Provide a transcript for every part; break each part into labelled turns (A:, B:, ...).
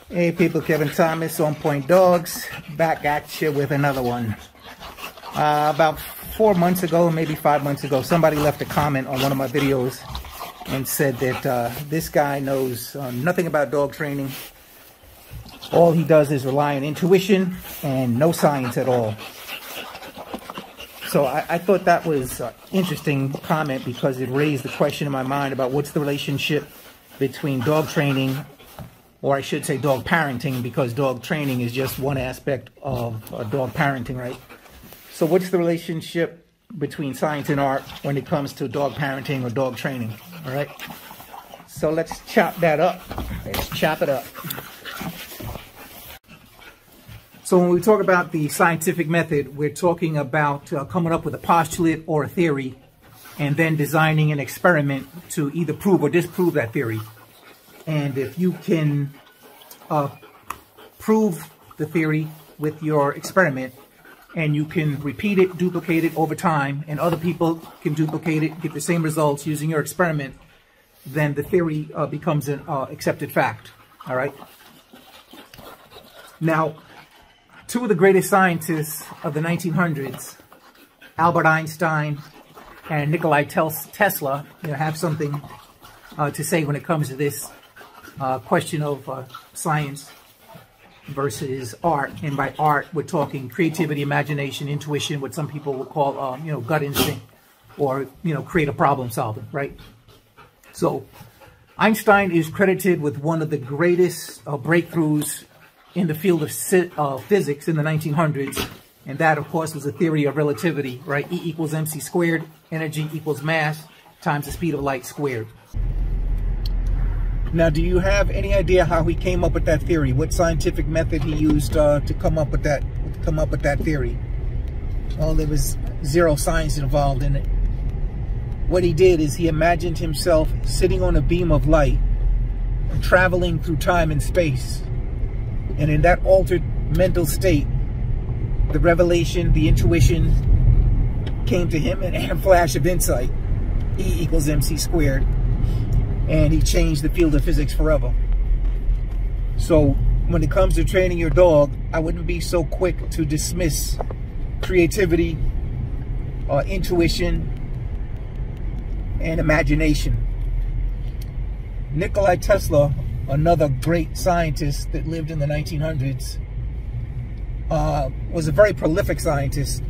A: Hey people, Kevin Thomas, Onpoint Dogs, back at you with another one. About 4 months ago, maybe 5 months ago, somebody left a comment on one of my videos and said that this guy knows nothing about dog training. All he does is rely on intuition and no science at all. So I thought that was an interesting comment because it raised the question in my mind about what's the relationship between dog training, or I should say dog parenting, because dog training is just one aspect of dog parenting, right? So what's the relationship between science and art when it comes to dog parenting or dog training, all right? So let's chop that up. Let's chop it up. So when we talk about the scientific method, we're talking about coming up with a postulate or a theory and then designing an experiment to either prove or disprove that theory. And if you can prove the theory with your experiment, and you can repeat it, duplicate it over time, and other people can duplicate it, get the same results using your experiment, then the theory becomes an accepted fact, all right? Now, two of the greatest scientists of the 1900s, Albert Einstein and Nikola Tesla, have something to say when it comes to this question of science versus art. And by art, we're talking creativity, imagination, intuition, what some people would call, gut instinct, or, creative problem solving, right? So Einstein is credited with one of the greatest breakthroughs in the field of physics in the 1900s. And that, of course, was the theory of relativity, right? E equals mc squared, energy equals mass times the speed of light squared. Now, do you have any idea how he came up with that theory? What scientific method he used to come up with that theory? Well, there was zero science involved in it. What he did is he imagined himself sitting on a beam of light, traveling through time and space. And in that altered mental state, the revelation, the intuition came to him in a flash of insight. E equals mc squared. And he changed the field of physics forever. So when it comes to training your dog, I wouldn't be so quick to dismiss creativity, intuition, and imagination. Nikola Tesla, another great scientist that lived in the 1900s, was a very prolific scientist,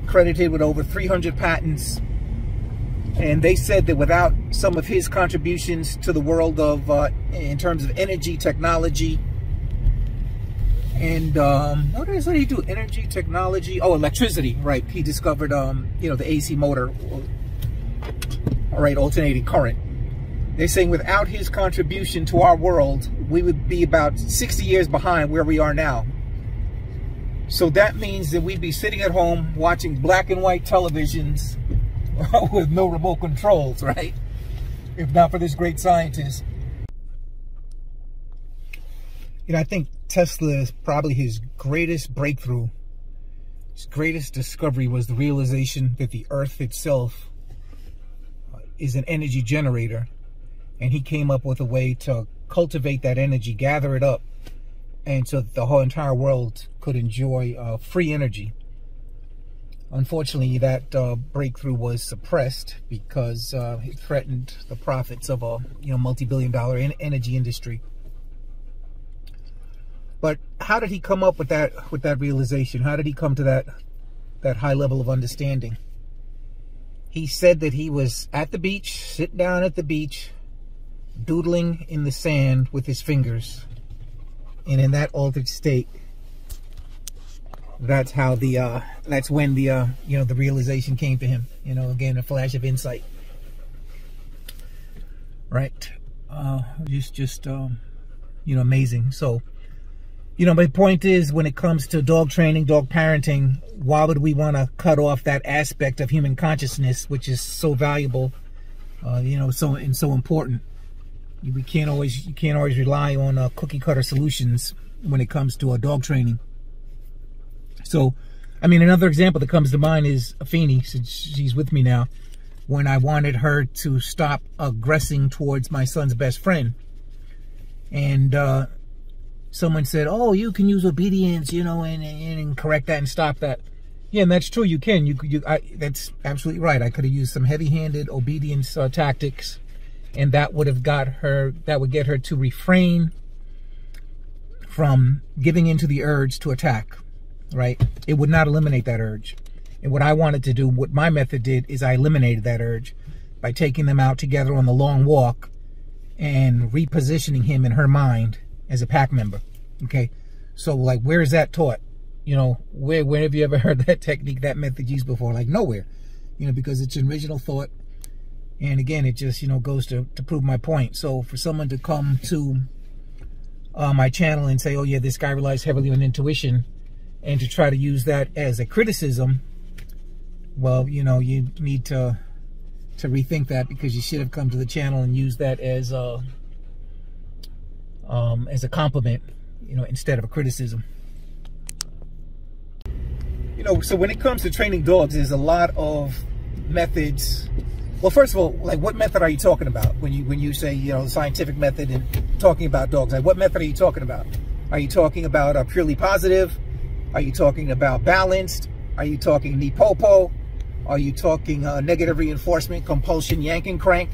A: credited with over 300 patents. And they said that without some of his contributions to the world of, in terms of energy, technology, and what did he do? Energy, technology, oh, electricity, right? He discovered, the AC motor, all right, alternating current. They're saying without his contribution to our world, we would be about 60 years behind where we are now. So that means that we'd be sitting at home watching black and white televisions with no remote controls, right? If not for this great scientist. I think Tesla is probably his greatest breakthrough. His greatest discovery was the realization that the Earth itself is an energy generator. And he came up with a way to cultivate that energy, gather it up, and so that the whole entire world could enjoy free energy. Unfortunately, that breakthrough was suppressed because it threatened the profits of a multi-billion-dollar energy industry. But how did he come up with that realization? How did he come to that high level of understanding? He said that he was at the beach, sitting down at the beach, doodling in the sand with his fingers, and in that altered state, that's when the realization came to him. Again, a flash of insight, right? Just amazing. So, my point is, when it comes to dog training, dog parenting, why would we want to cut off that aspect of human consciousness, which is so valuable, so important? You can't always rely on cookie cutter solutions when it comes to dog training. So, another example that comes to mind is Afeni, since she's with me now. When I wanted her to stop aggressing towards my son's best friend, And someone said, oh, you can use obedience, you know, and correct that and stop that. Yeah, and that's true. You can. That's absolutely right. I could have used some heavy-handed obedience tactics, and that would have got her. That would get her to refrain from giving into the urge to attack. Right? It would not eliminate that urge. And what I wanted to do, what my method did, is I eliminated that urge by taking them out together on the long walk and repositioning him in her mind as a pack member. Okay, so like, where is that taught? You know, where have you ever heard that technique, that method used before? Like, nowhere. You know, because it's an original thought. And again, it just, you know, goes to prove my point. So for someone to come to my channel and say, oh yeah, this guy relies heavily on intuition, and to try to use that as a criticism, well, you know, you need to rethink that, because you should have come to the channel and used that as a compliment, you know, instead of a criticism. You know, so when it comes to training dogs, there's a lot of methods. Well, first of all, like, what method are you talking about when you say, you know, scientific method and talking about dogs? Like, what method are you talking about? Are you talking about purely positive? Are you talking about balanced? Are you talking NPOPO? Are you talking negative reinforcement, compulsion, yank and crank?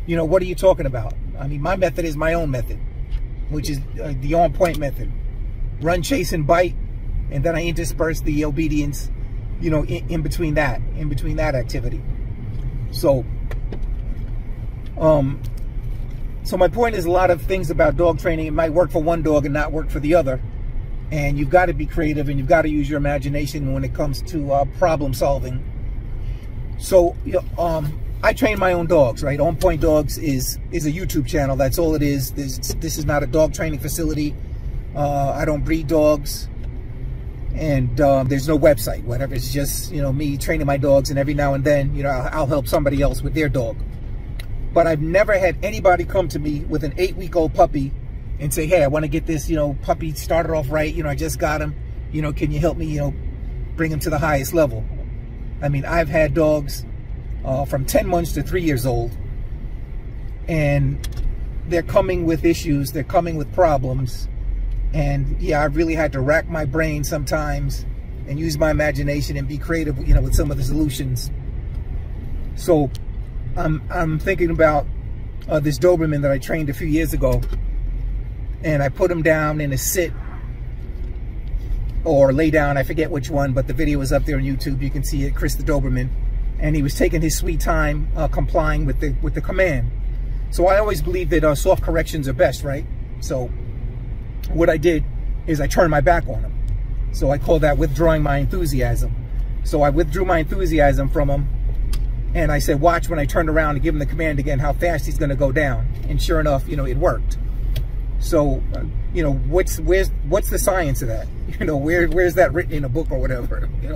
A: You know, what are you talking about? I mean, my method is my own method, which is the Onpoint Method. Run, chase, and bite, and then I intersperse the obedience, you know, in between that activity. So, so my point is, a lot of things about dog training, it might work for one dog and not work for the other. And you've got to be creative, and you've got to use your imagination when it comes to problem solving. So, I train my own dogs, right? Onpoint Dogs is a YouTube channel. That's all it is. This is not a dog training facility. I don't breed dogs, and there's no website, whatever. It's just, you know, me training my dogs, and every now and then, you know, I'll help somebody else with their dog. But I've never had anybody come to me with an 8-week-old puppy and say, hey, I want to get this, you know, puppy started off right. You know, I just got him. You know, can you help me, you know, bring him to the highest level? I mean, I've had dogs from 10 months to 3 years old, and they're coming with issues. They're coming with problems. And yeah, I really had to rack my brain sometimes and use my imagination and be creative, you know, with some of the solutions. So I'm thinking about this Doberman that I trained a few years ago, and I put him down in a sit or lay down, I forget which one, but the video is up there on YouTube. You can see it, Chris the Doberman, and he was taking his sweet time complying with the command. So I always believe that soft corrections are best, right? So what I did is I turned my back on him. So I call that withdrawing my enthusiasm. So I withdrew my enthusiasm from him, and I said, watch when I turn around and give him the command again, how fast he's going to go down. And sure enough, you know, it worked. So, you know, what's the science of that? You know, where's that written in a book or whatever? You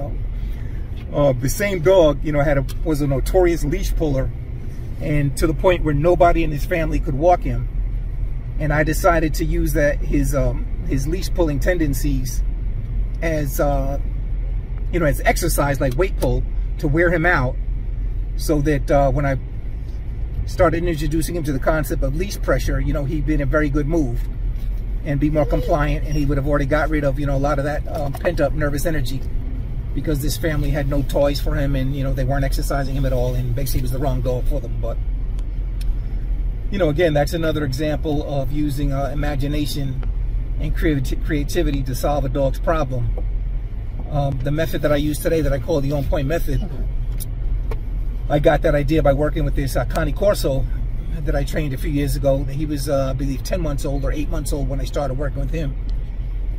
A: know, the same dog, you know, was a notorious leash puller, and to the point where nobody in his family could walk him. And I decided to use his leash pulling tendencies as you know, as exercise, like weight pull, to wear him out, so that when I started introducing him to the concept of leash pressure, you know, he'd be in a very good move and be more compliant, and he would have already got rid of, you know, a lot of that pent-up nervous energy, because this family had no toys for him, and, you know, they weren't exercising him at all, and basically he was the wrong dog for them. But, you know, again, that's another example of using imagination and creativity to solve a dog's problem. The method that I use today, that I call the Onpoint Method, I got that idea by working with this Cane Corso that I trained a few years ago. He was, I believe, 10 months old or 8 months old when I started working with him.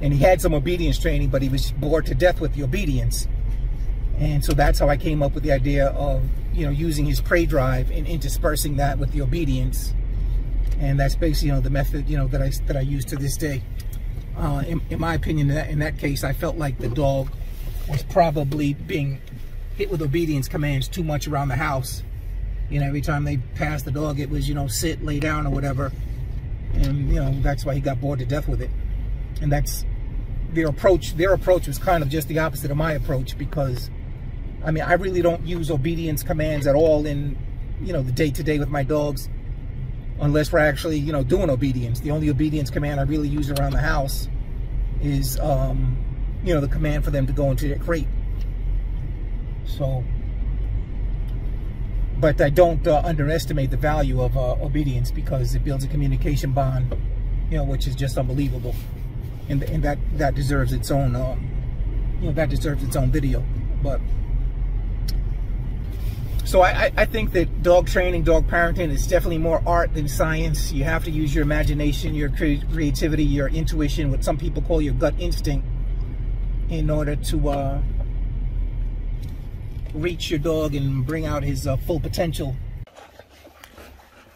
A: And he had some obedience training, but he was bored to death with the obedience. And so that's how I came up with the idea of, you know, using his prey drive and interspersing that with the obedience. And that's basically, you know, the method, you know, that I use to this day. In my opinion, in that case, I felt like the dog was probably being hit with obedience commands too much around the house. You know, every time they passed the dog, it was, you know, sit, lay down, or whatever. And, you know, that's why he got bored to death with it. And that's their approach. Their approach was kind of just the opposite of my approach, because, I mean, I really don't use obedience commands at all in, you know, the day-to-day with my dogs. unless we're actually, you know, doing obedience. The only obedience command I really use around the house is, you know, the command for them to go into their crate. So, but I don't underestimate the value of obedience, because it builds a communication bond, you know, which is just unbelievable, and that deserves its own, you know, that deserves its own video. But so I think that dog training, dog parenting is definitely more art than science. You have to use your imagination, your creativity, your intuition, what some people call your gut instinct, in order to reach your dog and bring out his full potential.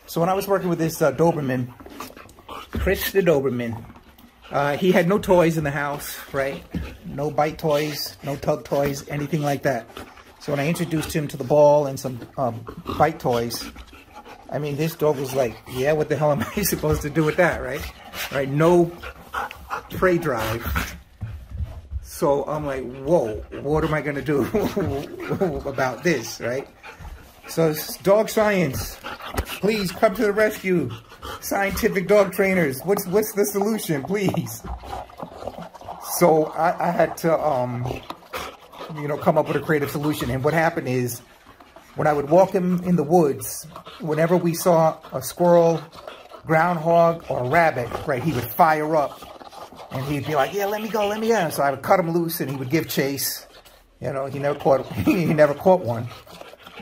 A: So when I was working with this Doberman, Chris the Doberman, he had no toys in the house, right? No bite toys, no tug toys, anything like that. So when I introduced him to the ball and some bite toys, I mean, this dog was like, yeah, what the hell am I supposed to do with that, right? Right? No prey drive. So I'm like, whoa, what am I going to do about this, right? So it's dog science. Please come to the rescue. Scientific dog trainers. What's the solution, please? So I had to, you know, come up with a creative solution. And what happened is, when I would walk him in the woods, whenever we saw a squirrel, groundhog, or a rabbit, right, he would fire up. And he'd be like, yeah, let me go, let me go. So I would cut him loose and he would give chase. You know, he never caught one.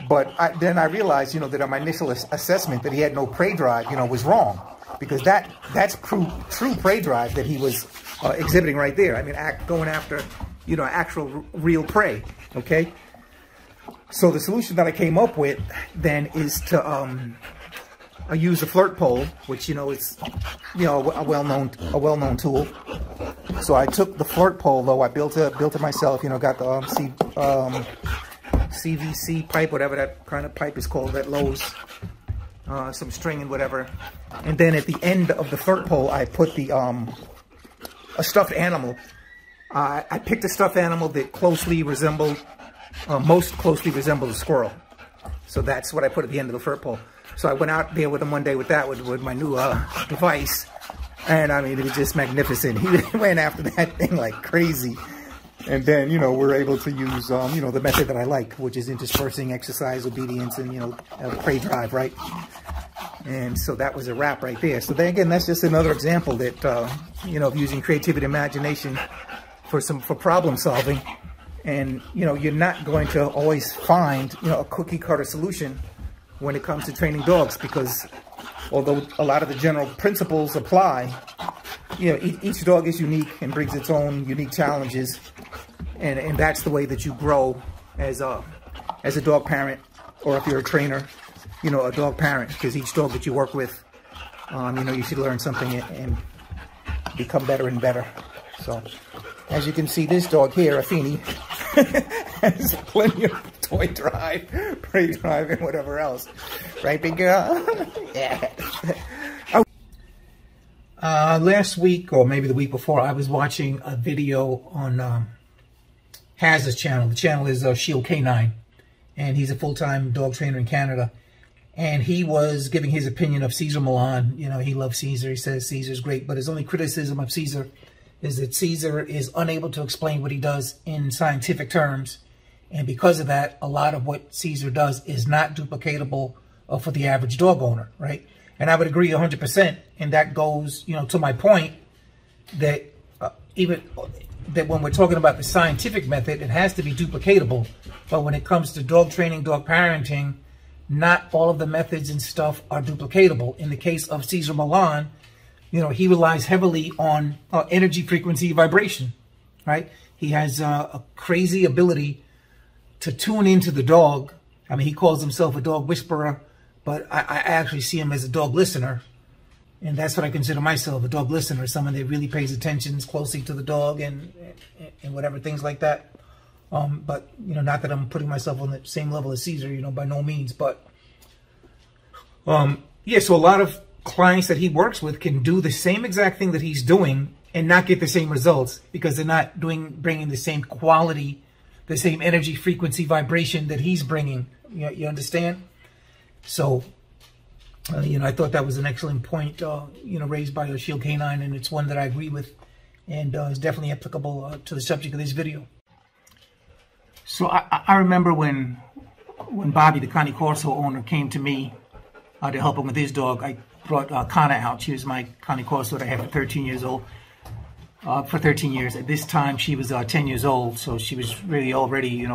A: But then I realized, you know, that on my initial assessment that he had no prey drive, you know, was wrong. Because that's true prey drive that he was exhibiting right there. I mean, going after, you know, actual real prey, okay? So the solution that I came up with then is to I use a flirt pole, which, you know, is, you know, a well-known tool. So I took the flirt pole, though. I built it myself. You know, got the CVC pipe, whatever that kind of pipe is called, that Lowe's, some string and whatever. And then at the end of the flirt pole, I put the a stuffed animal. I picked a stuffed animal that most closely resembled a squirrel. So that's what I put at the end of the flirt pole. So I went out there with him one day with my new device, and I mean, it was just magnificent. He went after that thing like crazy. And then, you know, we're able to use, you know, the method that I like, which is interspersing exercise, obedience, and, you know, prey drive, right? And so that was a wrap right there. So then again, that's just another example that, you know, of using creativity and imagination for problem solving. And, you know, you're not going to always find, you know, a cookie cutter solution when it comes to training dogs, because although a lot of the general principles apply, you know, each dog is unique and brings its own unique challenges. And that's the way that you grow as a dog parent, or if you're a trainer, you know, a dog parent, because each dog that you work with, you know, you should learn something and become better and better. So, as you can see, this dog here, Afeni, has plenty of toy drive, prey drive, and whatever else. Right, big girl? Yeah. Last week, or maybe the week before, I was watching a video on Haz's channel. The channel is Shield K9, and he's a full-time dog trainer in Canada. And he was giving his opinion of Cesar Millan. You know, he loves Cesar. He says Cesar's great, but his only criticism of Cesar is that Cesar is unable to explain what he does in scientific terms. And because of that, a lot of what Cesar does is not duplicatable for the average dog owner, right? And I would agree 100%. And that goes, you know, to my point that even that when we're talking about the scientific method, it has to be duplicatable. But when it comes to dog training, dog parenting, not all of the methods and stuff are duplicatable. In the case of Cesar Millan, you know, he relies heavily on energy, frequency, vibration, right? He has a crazy ability to tune into the dog. I mean, he calls himself a dog whisperer, but I actually see him as a dog listener. And that's what I consider myself, a dog listener, someone that really pays attention closely to the dog and whatever, things like that. But, you know, not that I'm putting myself on the same level as Cesar, you know, by no means. But, yeah, so a lot of clients that he works with can do the same exact thing that he's doing and not get the same results because they're not bringing the same quality, the same energy, frequency, vibration that he's bringing. You understand? So I thought that was an excellent point, raised by Shield Canine, and it's one that I agree with, and is definitely applicable to the subject of this video. So I remember when Bobby, the Cane Corso owner, came to me to help him with his dog. I brought Kana out. She was my Cane Corso that I had for 13 years old. For 13 years. At this time, she was 10 years old, so she was really already,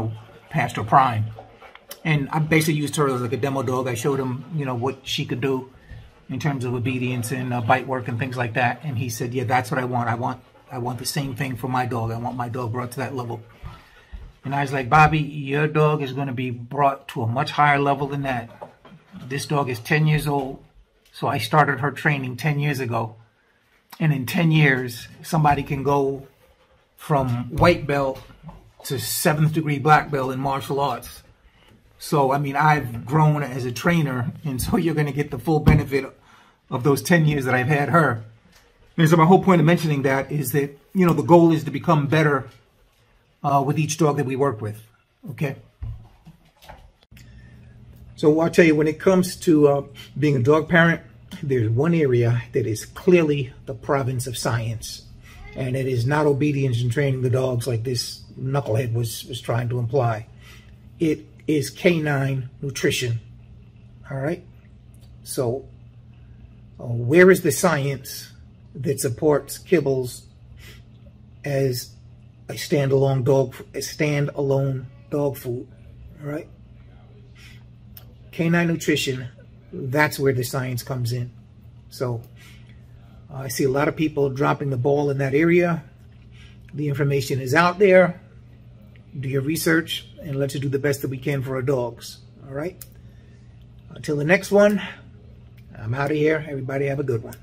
A: past her prime. And I basically used her as like a demo dog. I showed him, what she could do in terms of obedience and bite work and things like that. And he said, yeah, that's what I want. I want the same thing for my dog. I want my dog brought to that level. And I was like, Bobby, your dog is going to be brought to a much higher level than that. This dog is 10 years old. So I started her training 10 years ago. And in 10 years, somebody can go from white belt to 7th degree black belt in martial arts. So, I've grown as a trainer, and so you're going to get the full benefit of those 10 years that I've had her. And so my whole point of mentioning that is that, the goal is to become better with each dog that we work with, okay? So I'll tell you, when it comes to being a dog parent, there's one area that is clearly the province of science, and it is not obedience and training the dogs like this knucklehead was trying to imply. It is canine nutrition. All right. So where is the science that supports kibbles as a standalone dog food? All right. Canine nutrition, that's where the science comes in. So I see a lot of people dropping the ball in that area. The information is out there. Do your research, and let's do the best that we can for our dogs. All right? Until the next one, I'm out of here. Everybody have a good one.